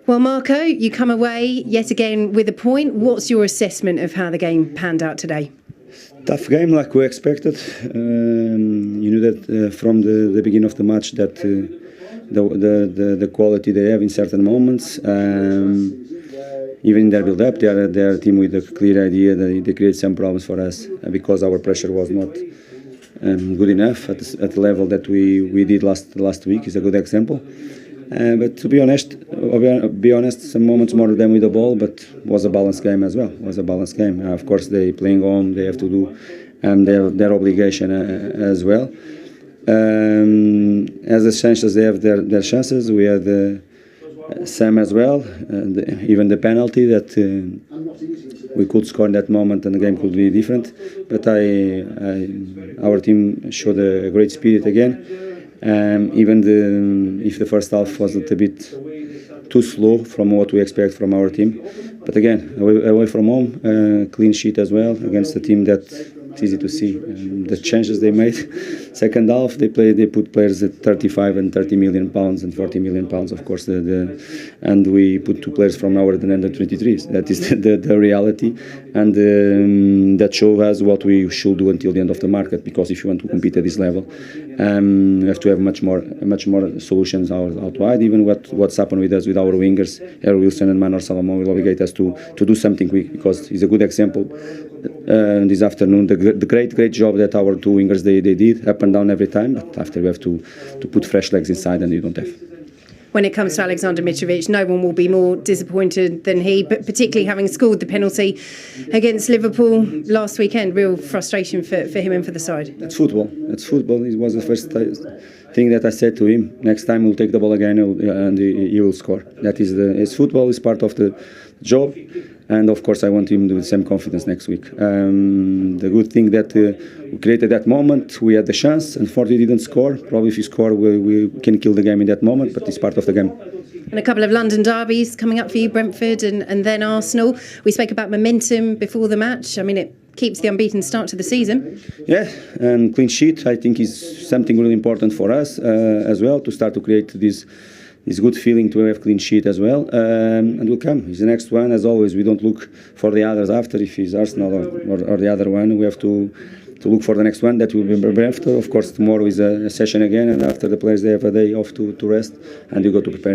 Well, Marco, you come away yet again with a point. What's your assessment of how the game panned out today? Tough game, like we expected. You knew that from the beginning of the match that the quality they have in certain moments. Even in their build-up, they are a team with a clear idea. They create some problems for us because our pressure was not good enough at the level that we did last week. Is a good example. But to be honest, some moments more than with the ball, but was a balanced game as well. Was a balanced game. Of course, they playing home, they have to do their obligation as well. As the chances, they have their chances. We had some as well. Even the penalty that we could score in that moment, and the game could be different. But our team showed a great spirit again. Even if the first half was a little bit too slow from what we expect from our team. But again, away from home, clean sheet as well against a team that it's easy to see. The changes they made, second half they put players at 35 and 30 million pounds and 40 million pounds, of course. And we put two players from our under 23s. That is the reality, and that shows us what we should do until the end of the market. Because if you want to compete at this level, you have to have much more solutions out wide. Even what's happened with us with our wingers, Harry Wilson and Manor Salomon, will obligate us to do something quick, because he's a good example this afternoon. The great job that our two wingers they did up and down every time, but after we have to put fresh legs inside, and you don't have. When it comes to Alexander Mitrovic, no one will be more disappointed than he, but particularly having scored the penalty against Liverpool last weekend. Real frustration for him and for the side. That's football. It was the first thing that I said to him. Next time we'll take the ball again and he will score. That is it's football is part of the job. And of course I want him to do the same confidence next week. The good thing that we created that moment, we had the chance, unfortunately didn't score. Probably if you score we can kill the game in that moment, but it's part of the game. And a couple of London derbies coming up for you, Brentford and then Arsenal. We spoke about momentum before the match. I mean, it keeps the unbeaten start to the season. Yeah, and clean sheet I think is something really important for us as well, to start to create this good feeling to have clean sheet as well, and will come. It's the next one. As always, we don't look for the others after. If it's Arsenal or the other one, we have to look for the next one. That will be Brentford. Of course, tomorrow is a session again, and after the players they have a day off to rest, and you go to prepare.